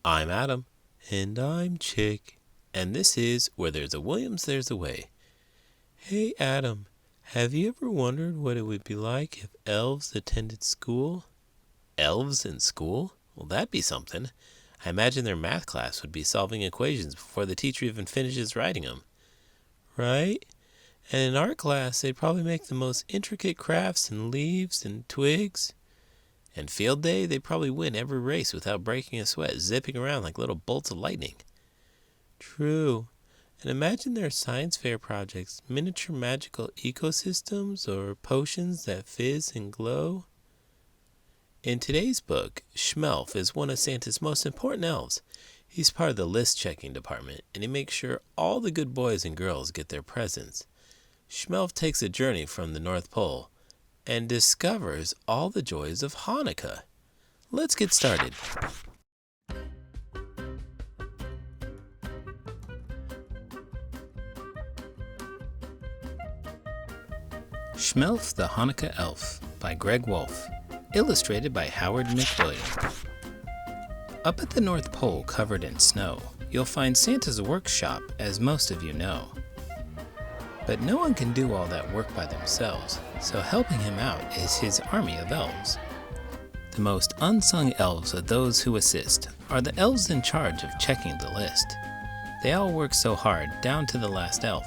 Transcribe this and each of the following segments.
I'm Adam. And I'm Chick. And this is Where There's a Williams, There's a Way. Hey Adam, have you ever wondered what it would be like if elves attended school? Elves in school? Well, that'd be something. I imagine their math class would be solving equations before the teacher even finishes writing them. Right? And in art class, they'd probably make the most intricate crafts and leaves and twigs. And field day, they'd probably win every race without breaking a sweat, zipping around like little bolts of lightning. True. And imagine their science fair projects, miniature magical ecosystems or potions that fizz and glow. In today's book, Shmelf is one of Santa's most important elves. He's part of the list-checking department, and he makes sure all the good boys and girls get their presents. Shmelf takes a journey from the North Pole and discovers all the joys of Hanukkah. Let's get started. Shmelf the Hanukkah Elf by Greg Wolfe, illustrated by Howard McWilliam. Up at the North Pole covered in snow, you'll find Santa's workshop, as most of you know. But no one can do all that work by themselves, so helping him out is his army of elves. The most unsung elves of those who assist are the elves in charge of checking the list. They all work so hard, down to the last elf,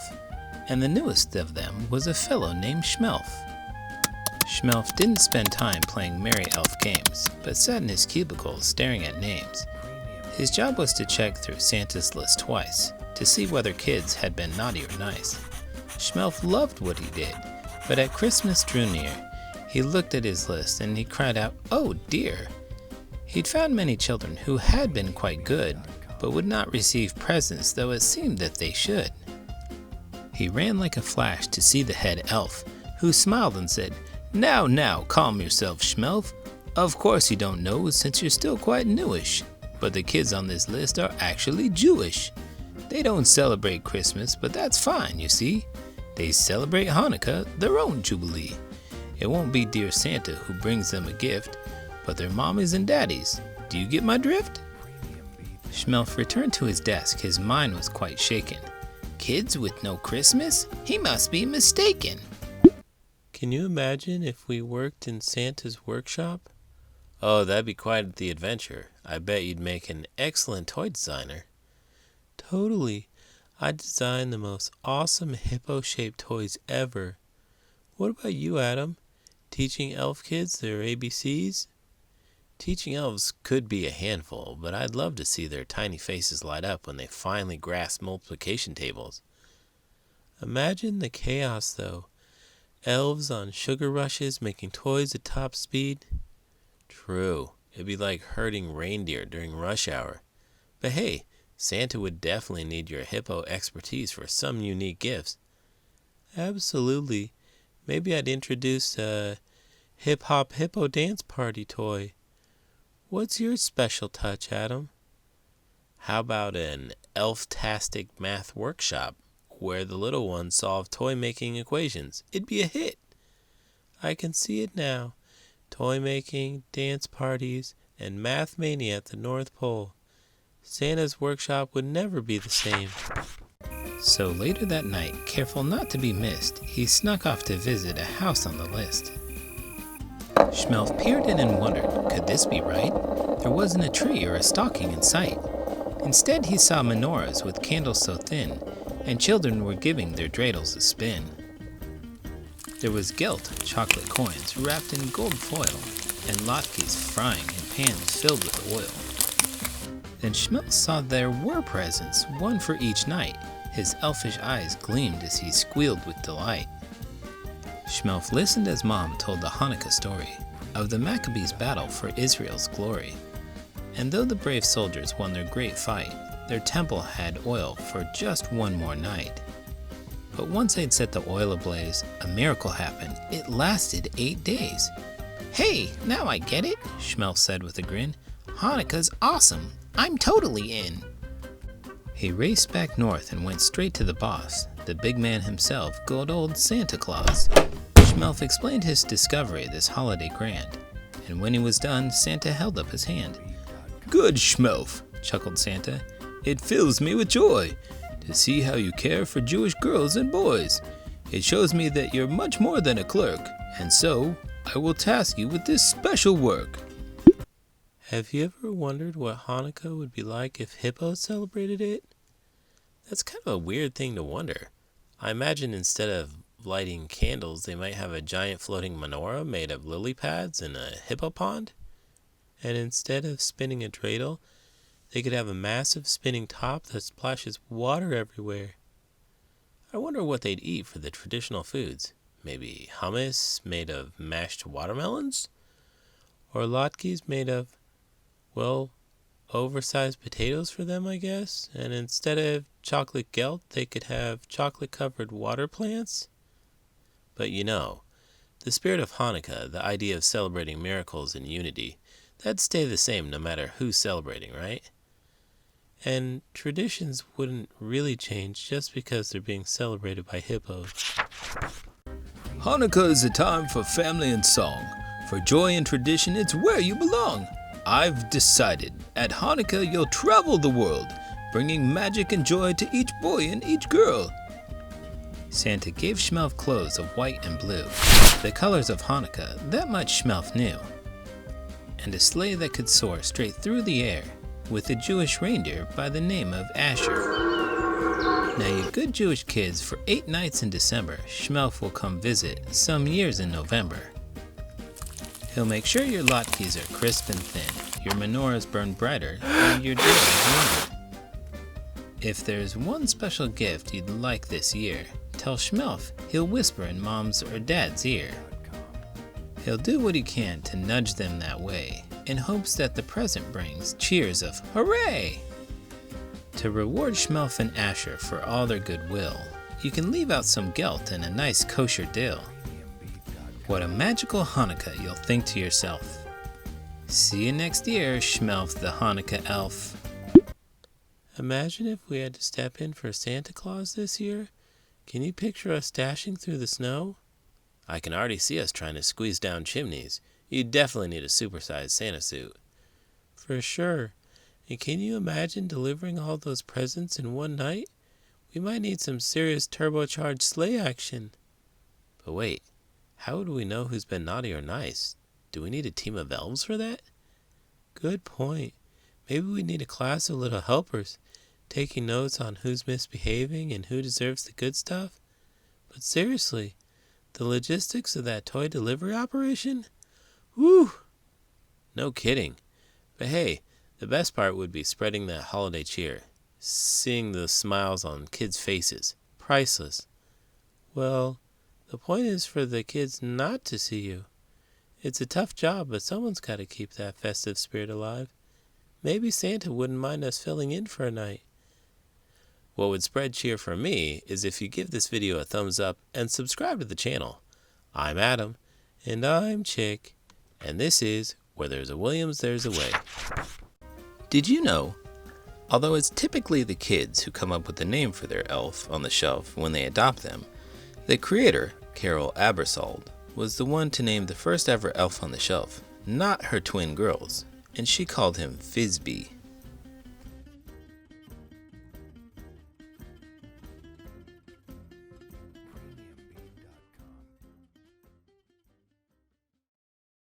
and the newest of them was a fellow named Shmelf. Shmelf didn't spend time playing merry elf games, but sat in his cubicle staring at names. His job was to check through Santa's list twice, to see whether kids had been naughty or nice. Shmelf loved what he did, but as Christmas drew near, he looked at his list and he cried out, "Oh dear!" He'd found many children who had been quite good, but would not receive presents, though it seemed that they should. He ran like a flash to see the head elf, who smiled and said, Now, calm yourself, Shmelf. Of course you don't know since you're still quite newish, but the kids on this list are actually Jewish. They don't celebrate Christmas, but that's fine, you see. They celebrate Hanukkah, their own jubilee. It won't be dear Santa who brings them a gift, but their mommies and daddies. Do you get my drift? Shmelf returned to his desk. His mind was quite shaken. Kids with no Christmas? He must be mistaken. Can you imagine if we worked in Santa's workshop? Oh, that'd be quite the adventure. I bet you'd make an excellent toy designer. Totally. I'd design the most awesome hippo-shaped toys ever. What about you, Adam? Teaching elf kids their ABCs? Teaching elves could be a handful, but I'd love to see their tiny faces light up when they finally grasp multiplication tables. Imagine the chaos, though. Elves on sugar rushes making toys at top speed. True, it'd be like herding reindeer during rush hour. But hey, Santa would definitely need your hippo expertise for some unique gifts. Absolutely. Maybe I'd introduce a hip-hop hippo dance party toy. What's your special touch, Adam? How about an elf-tastic math workshop where the little ones solve toy-making equations? It'd be a hit. I can see it now. Toy-making, dance parties, and math mania at the North Pole. Santa's workshop would never be the same. So later that night, careful not to be missed, he snuck off to visit a house on the list. Shmelf peered in and wondered, could this be right? There wasn't a tree or a stocking in sight. Instead, he saw menorahs with candles so thin, and children were giving their dreidels a spin. There was gelt, chocolate coins, wrapped in gold foil, and latkes frying in pans filled with oil. Then Shmelf saw there were presents, one for each night. His elfish eyes gleamed as he squealed with delight. Shmelf listened as Mom told the Hanukkah story of the Maccabees' battle for Israel's glory. And though the brave soldiers won their great fight, their temple had oil for just one more night. But once they'd set the oil ablaze, a miracle happened. It lasted 8 days. Hey, now I get it, Shmelf said with a grin. Hanukkah's awesome. I'm totally in. He raced back north and went straight to the boss, the big man himself, good old Santa Claus. Shmelf explained his discovery this holiday grand, and when he was done, Santa held up his hand. Good, Shmelf. chuckled Santa. "It fills me with joy to see how you care for Jewish girls and boys. It shows me that you're much more than a clerk, and so I will task you with this special work." Have you ever wondered what Hanukkah would be like if hippos celebrated it? That's kind of a weird thing to wonder. I imagine instead of lighting candles, they might have a giant floating menorah made of lily pads in a hippo pond. And instead of spinning a dreidel, they could have a massive spinning top that splashes water everywhere. I wonder what they'd eat for the traditional foods. Maybe hummus made of mashed watermelons? Or latkes made of, well, oversized potatoes for them, I guess? And instead of chocolate gelt, they could have chocolate-covered water plants? But you know, the spirit of Hanukkah, the idea of celebrating miracles and unity, that'd stay the same no matter who's celebrating, right? And traditions wouldn't really change just because they're being celebrated by hippos. Hanukkah is a time for family and song. For joy and tradition, it's where you belong. I've decided, at Hanukkah you'll travel the world, bringing magic and joy to each boy and each girl. Santa gave Shmelf clothes of white and blue, the colors of Hanukkah, that much Shmelf knew, and a sleigh that could soar straight through the air, with a Jewish reindeer by the name of Asher. Now you good Jewish kids, for 8 nights in December, Shmelf will come visit, some years in November. He'll make sure your latkes are crisp and thin, your menorahs burn brighter, and your dreidels warmer. If there's one special gift you'd like this year, tell Shmelf. He'll whisper in Mom's or Dad's ear. He'll do what he can to nudge them that way, in hopes that the present brings cheers of hooray! To reward Shmelf and Asher for all their goodwill, you can leave out some gelt and a nice kosher dill. What a magical Hanukkah, you'll think to yourself. See you next year, Shmelf the Hanukkah Elf. Imagine if we had to step in for Santa Claus this year. Can you picture us dashing through the snow? I can already see us trying to squeeze down chimneys. You'd definitely need a supersized Santa suit. For sure. And can you imagine delivering all those presents in one night? We might need some serious turbocharged sleigh action. But wait, how would we know who's been naughty or nice? Do we need a team of elves for that? Good point. Maybe we need a class of little helpers, taking notes on who's misbehaving and who deserves the good stuff. But seriously, the logistics of that toy delivery operation? Woo! No kidding. But hey, the best part would be spreading that holiday cheer, seeing the smiles on kids' faces. Priceless. Well, the point is for the kids not to see you. It's a tough job, but someone's got to keep that festive spirit alive. Maybe Santa wouldn't mind us filling in for a night. What would spread cheer for me is if you give this video a thumbs up and subscribe to the channel. I'm Adam, and I'm Chick, and this is Where There's a Williams, There's a Way. Did you know, although it's typically the kids who come up with the name for their elf on the shelf when they adopt them, the creator, Carol Abersold, was the one to name the first ever elf on the shelf, not her twin girls, and she called him Fizbee.